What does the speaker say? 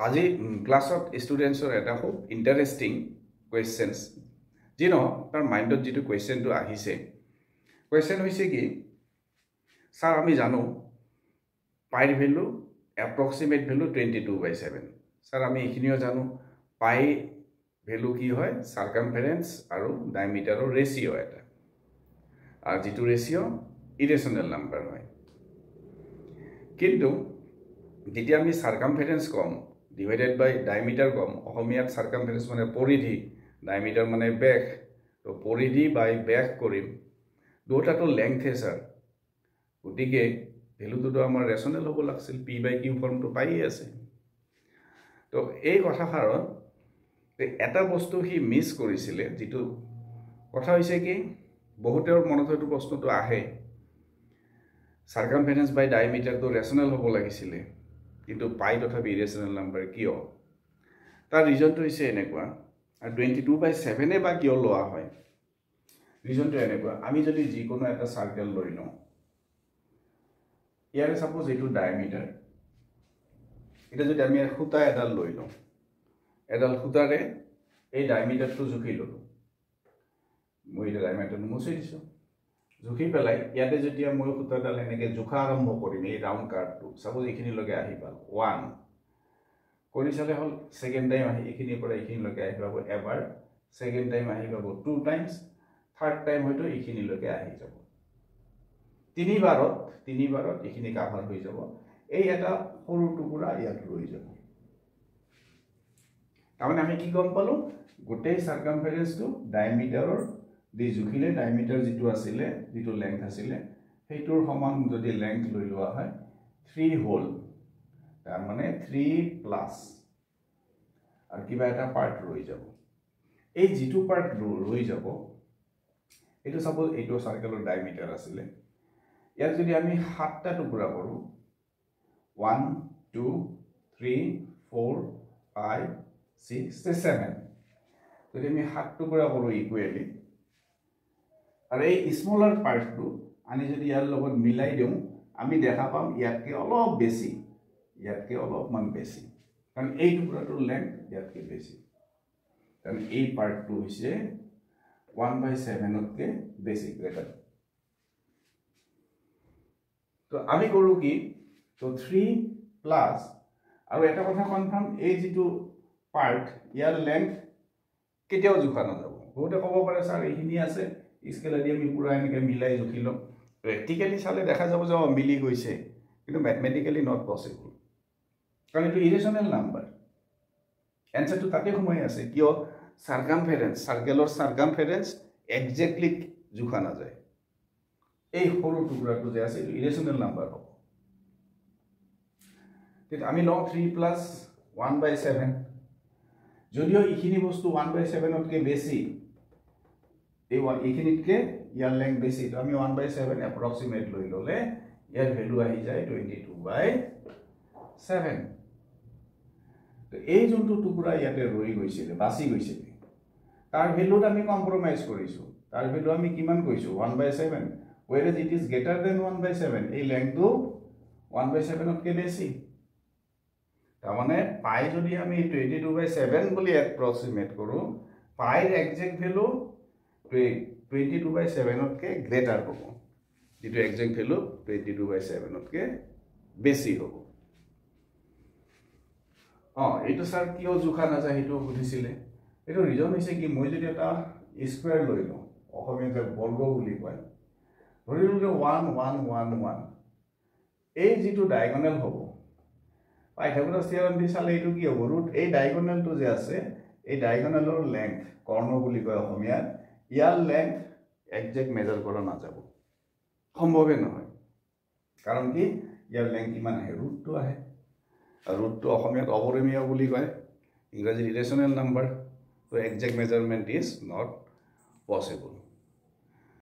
আজি ক্লাছত ষ্টুডেন্টছৰ এটা খুব ইণ্টাৰেষ্টিং কুৱেশ্যনছ যি নহওক তাৰ মাইণ্ডত যিটো কুৱেশ্যনটো আহিছে কুৱেশ্যন হৈছে কি ছাৰ আমি জানো পাইৰ ভেলু এপ্ৰক্সিমেট ভেলু 22/7 ছাৰ আমি এইখিনিও জানো পাই ভেলু কি হয় সাৰ্কামফাৰেন্স আৰু ডায়ামিটাৰৰ ৰেচিঅ' এটা আৰু যিটো ৰেচিঅ' ইৰেশ্যনেল নাম্বাৰ হয় কিন্তু যেতিয়া আমি সাৰ্কামফাৰেন্স কম ডিভাইডেড বাই ডায়ামিটাৰ কম অসমীয়াত সাৰ্কামফাৰেন্স মানে পৰিধি ডায়ামিটাৰ মানে ব্যাস তো পৰিধি বাই ব্যাস কৰিম দুটাটো লেংথে ছাৰ গতিকে ভেলুটো আমাৰ ৰেচনেল হ'ব লাগছিল p/q ফৰ্মটো পাইয়ে আছে তো এই কথাষাৰত এটা বস্তু হি মিস কৰিছিলে যেটো কথা হৈছে কি বহুতৰ মনত হয়তো প্ৰশ্নটো আহে সাৰ্কামফাৰেন্স বাই ডায়ামিটাৰটো ৰেচনেল হ'ব লাগিছিলে কিন্তু পাই তথাপি ইৰেচনেল নাম্বাৰ কিয় তাৰ ৰিজনটো হৈছে এনেকুৱা আৰু 22/7 বা কিয় লোৱা হয় ৰিজনটো এনেকুৱা আমি যদি যিকোনো এটা সাৰ্কেল লৈ লওঁ ইয়াৰে সাপোজ এইটো ডায়ামিটাৰ এটা যদি আমি খুঁটা এডাল লৈ লওঁ এডাল খুঁটাৰে এই ডায়ামিটাৰটো জুখি ললোঁ মই এটা ডায়ামিটাৰটো মুছি দিছোঁ জুখি পেলাই ইয়াতে যেতিয়া মই খুঁটাডাল এনেকৈ জোখা আৰম্ভ কৰিম এই ৰাউণ্ড কাৰ্ভটো সাপোজ এইখিনিলৈকে আহি পাল 1 কৰি চালে হ'ল সেকেন্ড টাইম আহি এইখিনিৰ পৰা এইখিনিলৈকে আহি পাব এবাৰ সেকেন্ড টাইম আহি পাব 2 টাইমছ থাৰ্ড টাইম হয়তো এইখিনিলৈকে আহি যাব তিনিবাৰত এইখিনি কাভাৰ হৈ যাব এই এটা সৰু টুকুৰা ইয়াত ৰৈ যাব তাৰমানে আমি কি গম পালো গোটেই সাৰ্কামফাৰেন্সটো ডায়ামিটাৰৰ দি জুখিলে ডায়ামিটাৰ যেটো আছিলে যেটো লেংথ আছিলে সেইটোৰ সমান যদি লেংথ লৈ লোৱা হয় 3 হোল তাৰ মানে 3 প্লাস আৰু কিবা এটা পাৰ্ট ৰৈ যাব এই যেটো পাৰ্ট ৰৈ যাব এটো সাপোজ এইটো সাৰ্কেলৰ ডায়ামিটাৰ আছিলে ইয়াত যদি আমি 7টা টুকুৰা কৰো 1 2 3 4 5 6 7 যদি আমি 7 টুকুৰা কৰো ইকুৱেলি আৰু এই স্মলাৰ পাৰ্টটো আনি যদি ইয়াৰ লগত মিলাই দিওঁ আমি দেখা পাম ইয়াতকে অলপ বেছি ইয়াতকে অলপমান বেছি কাৰণ এই টুকুৰাটোৰ লেংথ ইয়াতকে বেছি কাৰণ এই পাৰ্টটো হৈছে 1/7 তকে বেছি গ্ৰেটাৰ তো আমি কৰো কি তো 3 প্লাস আৰু এটা কথা কনফাৰ্ম এই যেটো পাৰ্ট ইয়াৰ লেংথ কেতিয়াও জুখা নাযাব বহুতে ক'ব পাৰে স্যাৰ এইখিনি আছে স্কেলাৰি আমি পুৰা এনেকৈ মিলাই জুখিলো প্ৰেক্টিক্যালি চালে দেখা যাব যে মিলি গৈছে কিন্তু ম্যাথমেটিক্যালি নট পসিবল কাৰণ এটো ইৰেচনেল নাম্বাৰ এনসাৰটো তাতে সোমাই আছে কিয় সাৰ্কামফাৰেন্স সাৰ্কেলৰ সাৰ্কামফাৰেন্স এক্স্যাক্টলি জুখা নাযায় এই সৰু টুকুৰাটো যে আছে এটো ইৰেচনেল নাম্বাৰ হ'ব তেতিয়া আমি লওঁ 3 প্লাস 1/7 যদিও এইখিনি বস্তু 1/7 তকে বেছি এই এইখিনিতকে ইয়াৰ লেংথ বেছি তো আমি 1/7 এপ্ৰক্সিমেট লৈ ললে ইয়াৰ ভ্যালু আহি যায় 22/7 তো এই যোনটো টুকুৰা ইয়াতে ৰৈ গৈছিল বাছি গৈছিল তাৰ ভ্যালুত আমি কম্প্ৰমাইজ কৰিছো তাৰ ভ্যালু আমি কিমান কৈছো 1/7 whereas it is greater than 1/7 এই লেংথটো 1/7 তকে বেছি তাৰমানে পাই যদি আমি 22/7 বুলি এপ্ৰক্সিমেট কৰো পাইৰ এক্সাক্ট ভ্যালু 22/7 তকে গ্ৰেটাৰ হ'ব যেটো এক্সাক্ট ভ্যালু 22/7 তকে বেছি হ'ব এইটো স্যাৰ কিয় জুখা না যায় হেতু বুজিছিলে এটো ৰিজন হৈছে কি মই যদি এটা স্কয়াৰ লৈ লওঁ অসমীয়াতে বৰ্গ বুলি কয় ধৰিলো 1 1 1 1 এই যেটো ডায়াগোনাল হ'ব পাইথাগোৰাছ থিওৰেম দি চালে এটো কি হ'ব ৰুট এই ডায়াগোনালটো যে আছে এই ডায়াগোনালৰ লেংথ কৰ্ণ বুলি কয় অসমীয়াত ইয়াৰ লেংথ এক্সাক্ট মেজাৰ কৰা না যাব সম্ভৱে নহয় কাৰণ কি ইয়াৰ লেংথ কিমান আহে ৰুটটো আহে আৰু ৰুটটো অসমীয়াত অপৰিমেয় বুলি কয় ইংৰাজীত ইৰেচনেল number so exact measurement is not possible